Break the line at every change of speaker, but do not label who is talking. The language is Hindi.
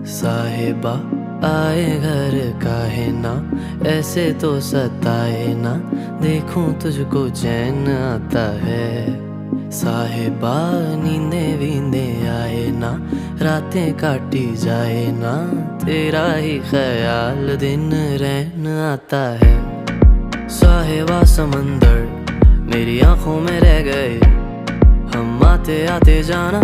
साहिबा आए घर काहे ना, ऐसे तो सताए ना, देखूं तुझको चैन आता है। साहिबा नींदे वींदे आए ना, रातें काटी जाए ना, तेरा ही ख्याल दिन रहन आता है। साहिबा समंदर मेरी आंखों में रह गए, हम आते आते जाना